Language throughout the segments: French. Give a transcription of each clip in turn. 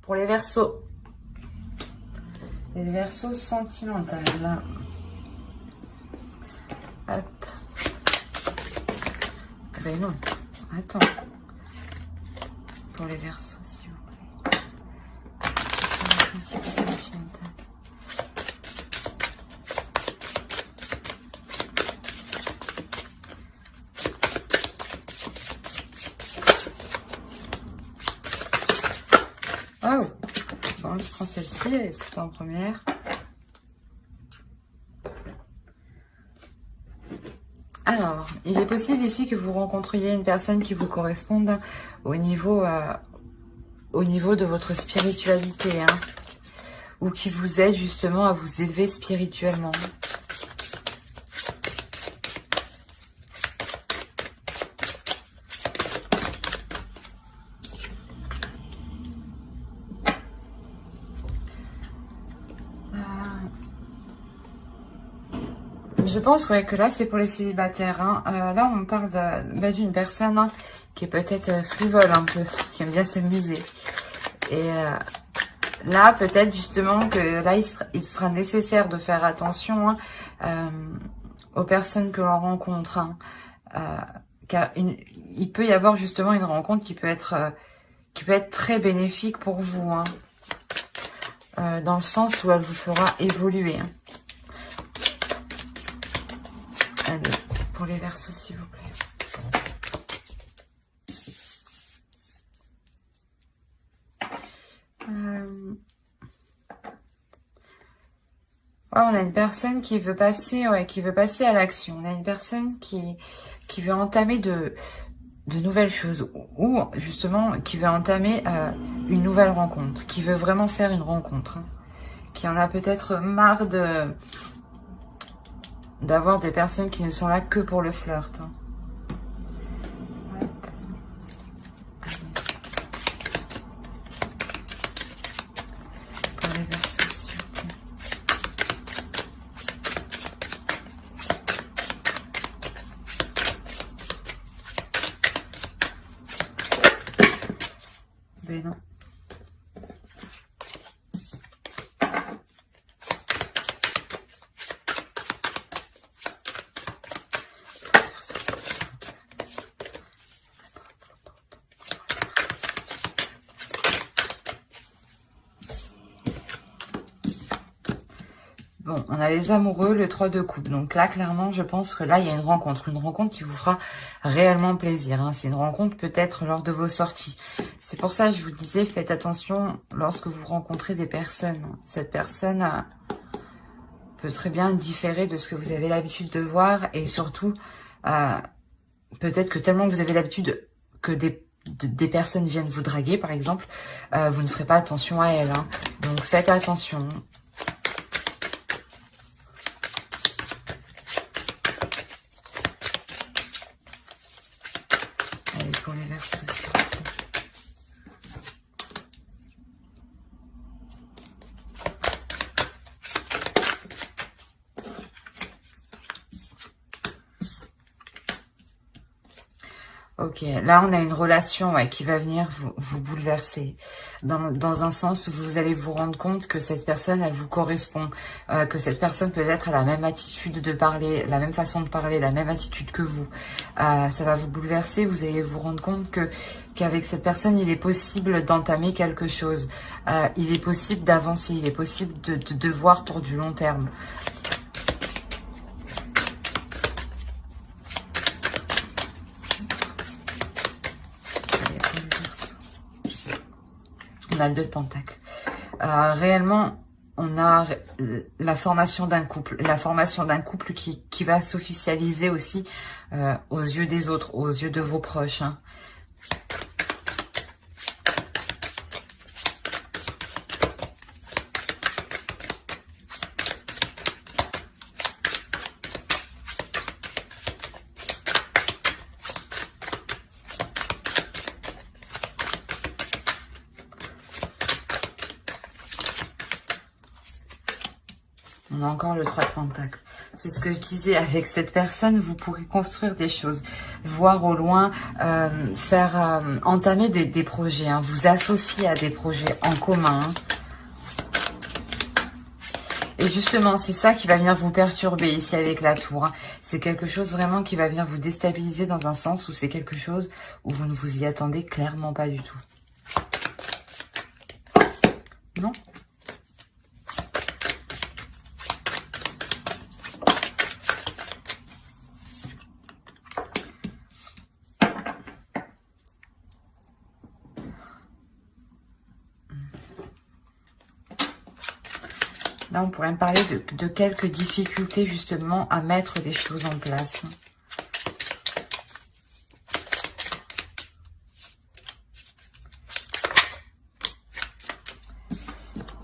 Pour les Verseaux. Les Verseaux sentimentales. Hop. Ben non. Attends. Pour les Verseaux, s'il vous plaît. Sentimentales. Oh, bon, je prends celle-ci, c'est en première. Alors, il est possible ici que vous rencontriez une personne qui vous corresponde au niveau de votre spiritualité, hein, ou qui vous aide justement à vous élever spirituellement. Je pense ouais, que là, c'est pour les célibataires. Hein. Là, on parle d'une personne hein, qui est peut-être frivole un peu, qui aime bien s'amuser. Et là, peut-être justement que là, il sera nécessaire de faire attention hein, aux personnes que l'on rencontre. Hein. Car il peut y avoir justement une rencontre qui peut être très bénéfique pour vous. Hein. Dans le sens où elle vous fera évoluer. Hein. Allez, pour les Verseaux, s'il vous plaît. Ouais, on a une personne qui veut passer, à l'action. On a une personne qui veut entamer de nouvelles choses ou justement qui veut entamer une nouvelle rencontre, qui veut vraiment faire une rencontre, hein, qui en a peut-être marre d'avoir des personnes qui ne sont là que pour le flirt. Hein. Pour les Verseaux, s'il vous plaît. Ben non. Bon, on a les amoureux, le 3 de coupe. Donc là, clairement, je pense que là, il y a une rencontre qui vous fera réellement plaisir. Hein. C'est une rencontre peut-être lors de vos sorties. C'est pour ça que je vous disais, faites attention lorsque vous rencontrez des personnes. Cette personne peut très bien différer de ce que vous avez l'habitude de voir. Et surtout, peut-être que tellement vous avez l'habitude que des personnes viennent vous draguer, par exemple, vous ne ferez pas attention à elles. Hein. Donc faites attention. Pour les Verseaux, s'il vous plaît. Ok, là on a une relation qui va venir vous bouleverser. Dans un sens où vous allez vous rendre compte que cette personne, elle vous correspond. Que cette personne peut-être a la même attitude de parler, la même façon de parler, la même attitude que vous. Ça va vous bouleverser, vous allez vous rendre compte qu'avec cette personne, il est possible d'entamer quelque chose. Il est possible d'avancer, il est possible de voir pour du long terme. On a le 2 de Pentacle. Réellement, on a la formation d'un couple. La formation d'un couple qui va s'officialiser aussi aux yeux des autres, aux yeux de vos proches. Hein. On a encore le 3 de Pentacle. C'est ce que je disais, avec cette personne, vous pourrez construire des choses, voir au loin, entamer des projets, hein, vous associer à des projets en commun. Hein. Et justement, c'est ça qui va venir vous perturber ici avec la tour. Hein. C'est quelque chose vraiment qui va venir vous déstabiliser dans un sens où c'est quelque chose où vous ne vous y attendez clairement pas du tout. Non ? Là, on pourrait me parler de quelques difficultés justement à mettre des choses en place.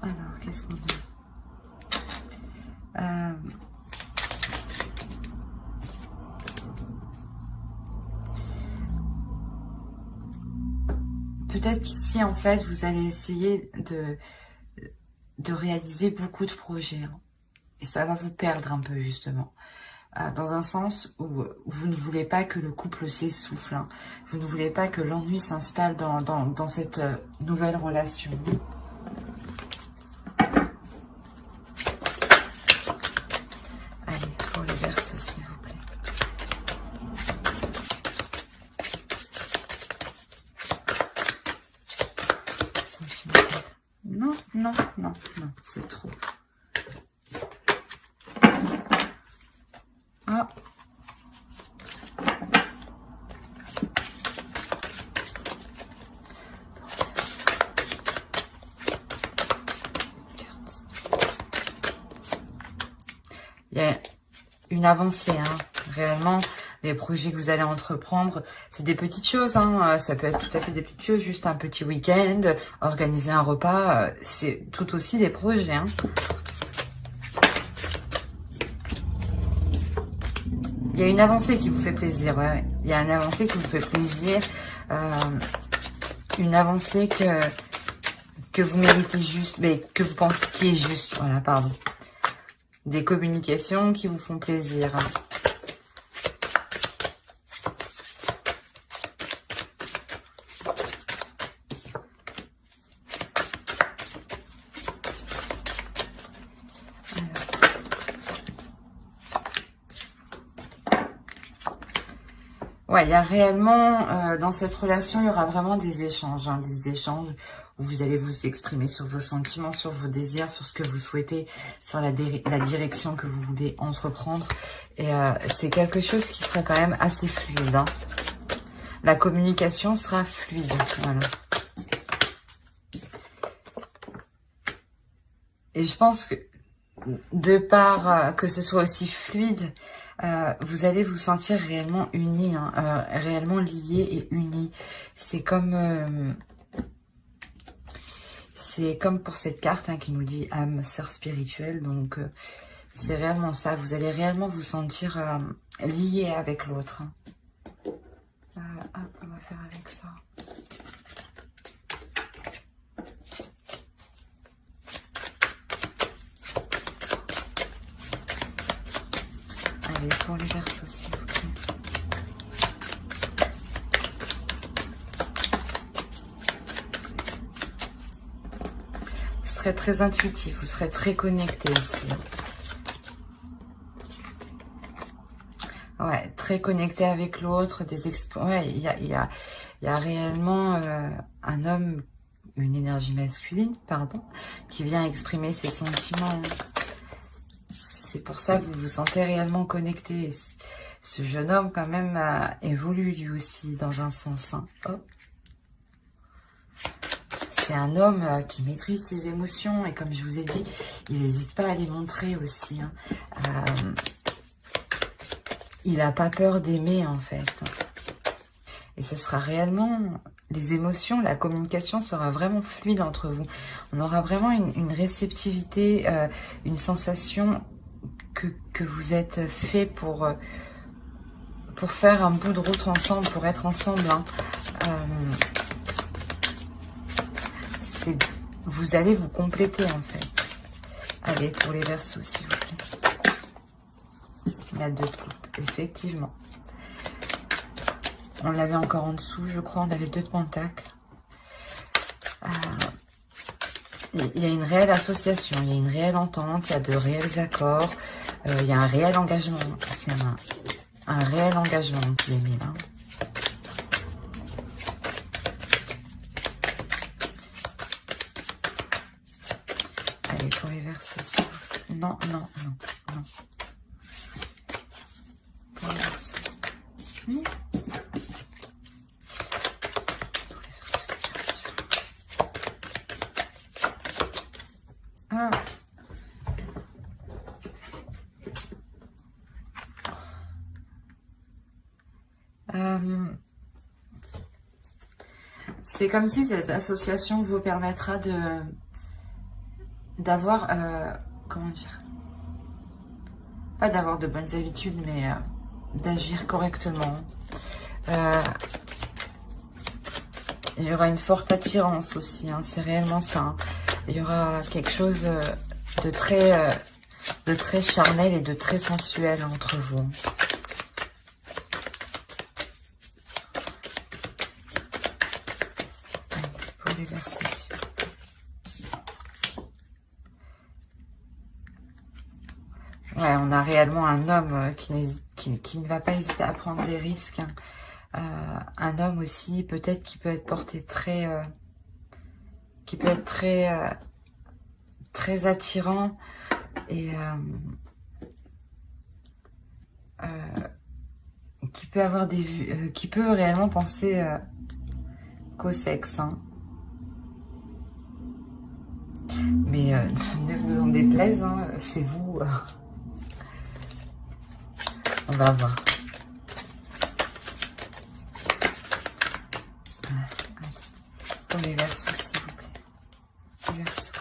Alors, qu'est-ce qu'on dit? Peut-être qu'ici, en fait, vous allez essayer de réaliser beaucoup de projets. Hein. Et ça va vous perdre un peu, justement. Dans un sens où vous ne voulez pas que le couple s'essouffle. Hein. Vous ne voulez pas que l'ennui s'installe dans cette nouvelle relation. Allez, pour les Verseaux, s'il vous plaît. Non, non, non, non, c'est trop. Ah. Il y a une avancée, hein, réellement. Les projets que vous allez entreprendre, c'est des petites choses, hein. Ça peut être tout à fait des petites choses, juste un petit week-end, organiser un repas, c'est tout aussi des projets. Hein. Il y a une avancée qui vous fait plaisir, ouais. Il y a une avancée qui vous fait plaisir, une avancée que vous méritez juste, mais que vous pensez qui est juste, voilà, pardon. Des communications qui vous font plaisir. Hein. Ouais, il y a réellement, dans cette relation, il y aura vraiment des échanges, hein, des échanges où vous allez vous exprimer sur vos sentiments, sur vos désirs, sur ce que vous souhaitez, sur la direction que vous voulez entreprendre. Et c'est quelque chose qui sera quand même assez fluide. Hein. La communication sera fluide, voilà. Et je pense que, de part que ce soit aussi fluide, vous allez vous sentir réellement unis, hein, réellement liés et unis. C'est comme pour cette carte, hein, qui nous dit âme, sœur spirituelle. Donc c'est réellement ça. Vous allez réellement vous sentir liés avec l'autre. Hop, on va faire avec ça. Allez, pour les Verseaux, s'il vous plaît. Vous serez très intuitif, vous serez très connecté ici. Ouais, très connecté avec l'autre. Ouais, il y a réellement un homme, une énergie masculine, pardon, qui vient exprimer ses sentiments. C'est pour ça que vous vous sentez réellement connecté. Ce jeune homme, quand même, évolue lui aussi, dans un sens. Hein. Oh. C'est un homme qui maîtrise ses émotions. Et comme je vous ai dit, il n'hésite pas à les montrer aussi. Hein. Il n'a pas peur d'aimer, en fait. Et ce sera réellement... Les émotions, la communication sera vraiment fluide entre vous. On aura vraiment une réceptivité, une sensation... Que vous êtes fait pour faire un bout de route ensemble, pour être ensemble. Hein. Vous allez vous compléter, en fait. Allez, pour les Verseaux, s'il vous plaît. La 2 de coupe, effectivement. On l'avait encore en dessous, je crois. On avait le 2 de pentacles. Il y a une réelle association, il y a une réelle entente, il y a de réels accords, il y a un réel engagement. C'est un réel engagement qui est mis là. Allez, pour les versos aussi. Non, non, non, non. Pour les versos. Ah. C'est comme si cette association vous permettra d'avoir, comment dire, pas d'avoir de bonnes habitudes, mais d'agir correctement. Il y aura une forte attirance aussi, hein, c'est réellement ça. Hein. Il y aura quelque chose de très charnel et de très sensuel entre vous. Pour les verser ici. Ouais, on a réellement un homme qui ne va pas hésiter à prendre des risques. Hein. Un homme aussi, peut-être qui peut être porté très... qui peut être très attirant et qui peut avoir des vues, qui peut réellement penser qu'au sexe. Hein. Mais ne vous en déplaise, hein, c'est vous. On va voir. Pour les versos, s'il vous plaît. Les versos.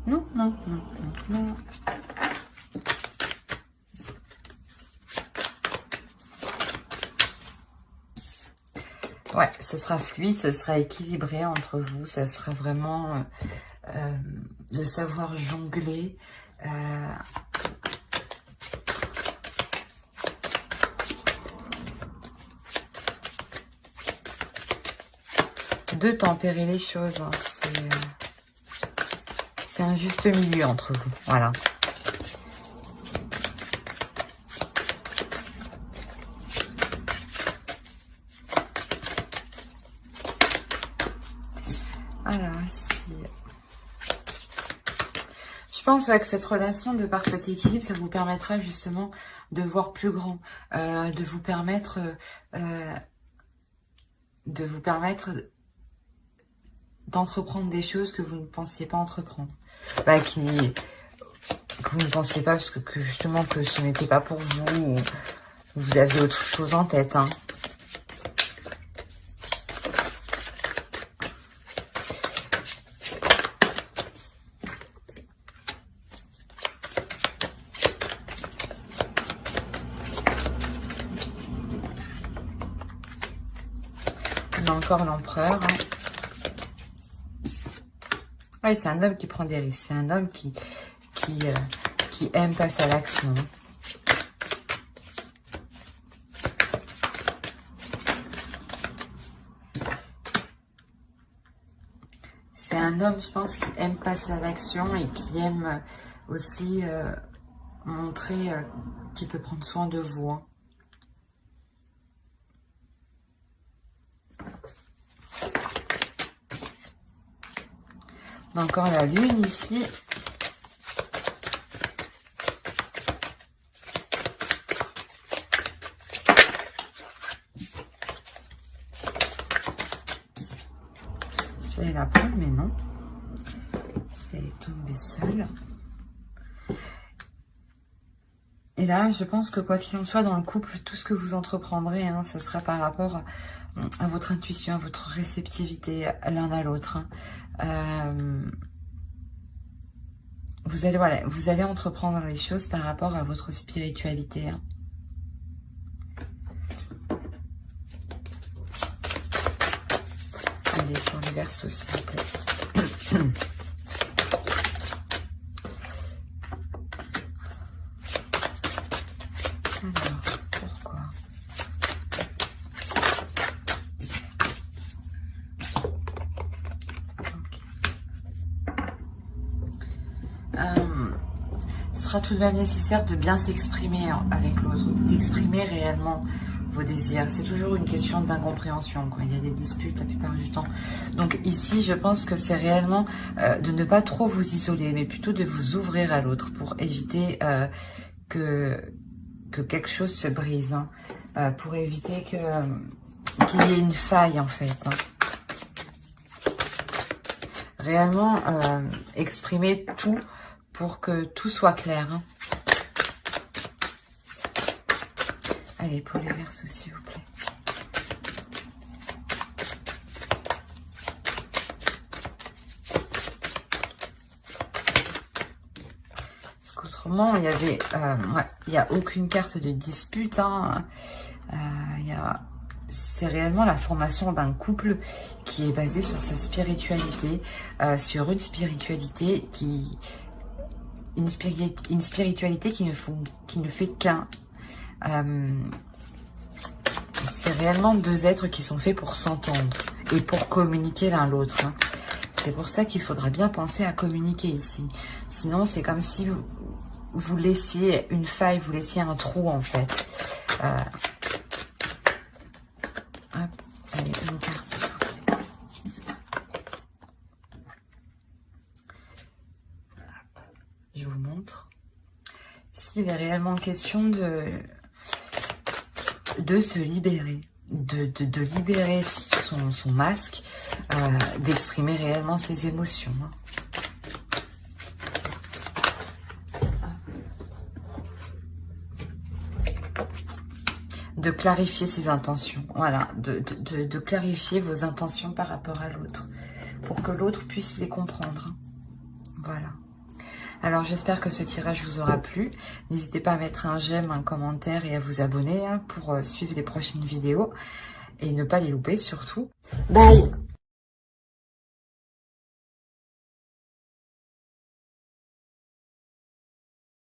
Non, non, non, non, non. Ouais, ce sera fluide, ce sera équilibré entre vous, ça sera vraiment de savoir jongler. De tempérer les choses, hein. C'est un juste milieu entre vous, voilà. Alors ici, je pense que cette relation, de par cet équilibre, ça vous permettra justement de voir plus grand, de vous permettre d'entreprendre des choses que vous ne pensiez pas entreprendre, bah, que vous ne pensiez pas parce que justement que ce n'était pas pour vous, ou vous aviez autre chose en tête. Hein. On a encore l'empereur. Hein. Ouais, c'est un homme qui prend des risques. C'est un homme qui aime passer à l'action. C'est un homme, je pense, qui aime passer à l'action et qui aime aussi montrer qu'il peut prendre soin de vous. Hein. On a encore la lune ici. J'allais la prendre, mais non. Elle est tombée seule. Et là, je pense que quoi qu'il en soit dans le couple, tout ce que vous entreprendrez, hein, ça sera par rapport à votre intuition, à votre réceptivité l'un à l'autre. Hein. Vous allez entreprendre les choses par rapport à votre spiritualité. Hein. Allez, pour les versos, s'il vous plaît. sera tout de même nécessaire de bien s'exprimer avec l'autre, d'exprimer réellement vos désirs. C'est toujours une question d'incompréhension quand il y a des disputes la plupart du temps. Donc ici, je pense que c'est réellement de ne pas trop vous isoler, mais plutôt de vous ouvrir à l'autre pour éviter que quelque chose se brise, hein, pour éviter qu'il y ait une faille en fait. Hein. Réellement, exprimer tout pour que tout soit clair. Hein. Allez, pour les Verseaux, s'il vous plaît. Parce qu'autrement, il y avait, il n'y a aucune carte de dispute. Hein. C'est réellement la formation d'un couple qui est basé sur sa spiritualité, sur une spiritualité qui ne fait qu'un. C'est réellement deux êtres qui sont faits pour s'entendre et pour communiquer l'un l'autre. Hein. C'est pour ça qu'il faudra bien penser à communiquer ici. Sinon, c'est comme si vous laissiez une faille, vous laissiez un trou en fait. Hop, allez, une carte s'il vous plaît. Je vous montre. S'il est réellement question de se libérer, de libérer son masque, d'exprimer réellement ses émotions. Hein. De clarifier ses intentions, voilà, de clarifier vos intentions par rapport à l'autre, pour que l'autre puisse les comprendre. Voilà. Alors j'espère que ce tirage vous aura plu. N'hésitez pas à mettre un j'aime, un commentaire et à vous abonner, hein, pour suivre les prochaines vidéos et ne pas les louper surtout. Bye!